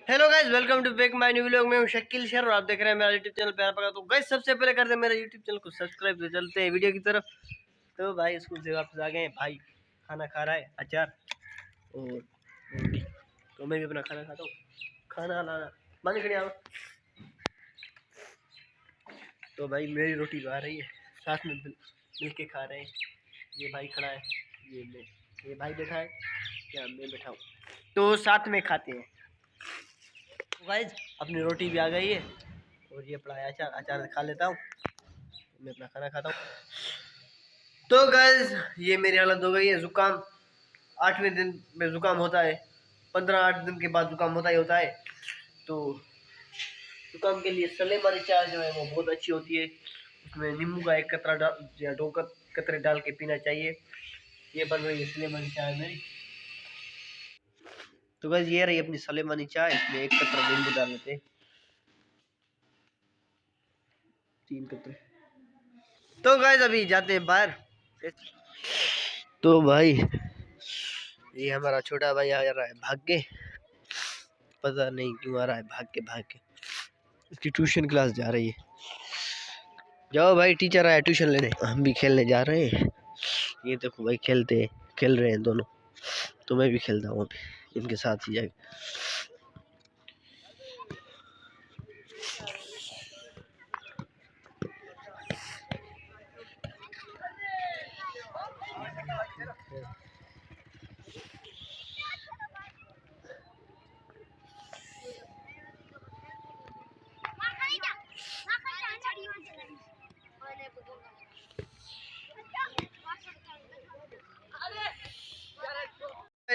Hello guys, welcome to back my new vlog में हूं शकील शेर और आप देख रहे हैं मेरा यूट्यूब चैनल प्यारा पका। तो गाइस सबसे पहले करते हैं मेरे यूट्यूब चैनल को सब्सक्राइब। तो चलते हैं वीडियो की तरफ। तो भाई स्कूल से वापस आ गए हैं, भाई खाना खा रहा है अचार और रोटी। तो मैं भी अपना खाना खाता हूँ। खाना लाना बंद कर। तो भाई मेरी रोटी आ रही है, साथ में मिल के खा रहे हैं। ये भाई खड़ा है, ये भाई बैठा है, क्या मैं बैठा हूँ, तो साथ में खाते हैं। तो गाइस अपनी रोटी भी आ गई है और ये पड़ा है अचार। अचार खा लेता हूँ, मैं अपना खाना खाता हूँ। तो गाइस ये मेरी हालत हो गई है, जुकाम 8वें दिन में जुकाम होता है, 15-8 दिन के बाद जुकाम होता है। तो जुकाम के लिए सलेमारी चाय जो है वो बहुत अच्छी होती है। उसमें नींबू का एक कतरा डाल या 2 कतरे डाल के पीना चाहिए। ये बन रही है सलेमारी चाय मेरी। तो गाइस ये रही अपनी सलेमानी चाय, इसमें 1 कतरा नींबू डाल लेते हैं, 3 कतरे। तो गाइस अभी जाते हैं बाहर। तो भाई ये हमारा छोटा भाई आ रहा है भाग के, पता नहीं क्यों आ रहा है भाग के। इसकी ट्यूशन क्लास जा रही है। जाओ भाई, टीचर आया ट्यूशन लेने, हम भी खेलने जा रहे हैं। ये देखो भाई खेल रहे हैं दोनों। तो मैं भी खेलता हूँ इनके साथ ही जाके।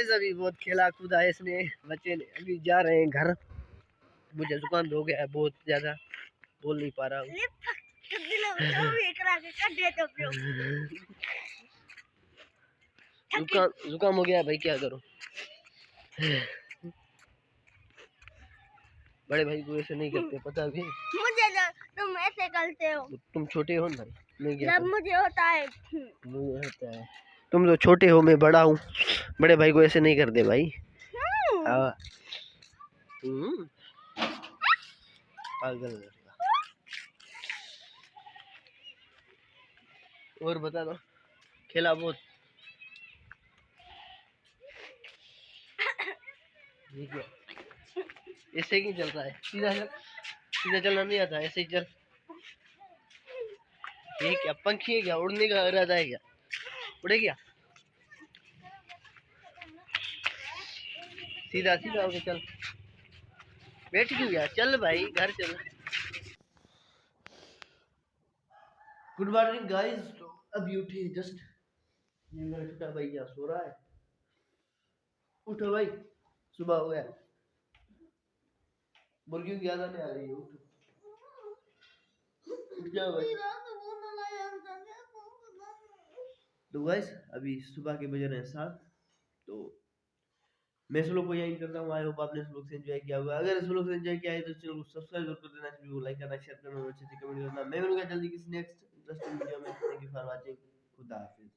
अभी बहुत खेला कूदा है इसने, बच्चे ने। अभी जा रहे हैं घर। मुझे जुकाम हो गया है बहुत ज्यादा, बोल नहीं पा रहा हूँ। जुकाम हो गया है भाई, क्या करूं। बड़े भाई को ऐसे नहीं करते, पता भी मुझे तुम ऐसे करते हो। तुम छोटे हो ना, मैं क्या जब मुझे होता है मुझे होता है। तुम तो छोटे हो, मैं बड़ा हूँ। बड़े भाई को ऐसे नहीं करते भाई। पागल। और बता दो, खेला बहुत। ऐसे ही चल रहा है, सीधा चलना नहीं आता, ऐसे ही चल। ये क्या पंखी है क्या, उड़ने का इरादा है क्या, उड़े क्या? सीधा सीधा होके चल, बैठ क्यों गया, चल भाई घर चल। Good morning guys. तो अभी उठे जस्ट। ये मेरा छोटा भाई क्या सो रहा है। उठो भाई, सुबह हो गया। मुर्गियों की आदत नहीं आ रही है, उठो, उठ जाओ भाई। तो गाइस अभी सुबह के बज रहे हैं 7। तो मैं इस व्लॉग को यही करता हूँ। आई होप आपने इस व्लॉग से एंजॉय किया होगा। अगर इस व्लॉग से एंजॉय किया है तो चैनल को सब्सक्राइब जरूर कर देना, वीडियो को लाइक करना, शेयर करना और अच्छे से कमेंट करना। मैं मिलूंगा जल्दी किसी नेक्स्ट इंटरेस्टिंग वीडियो में। Thank you for watching. खुदा हाफिज।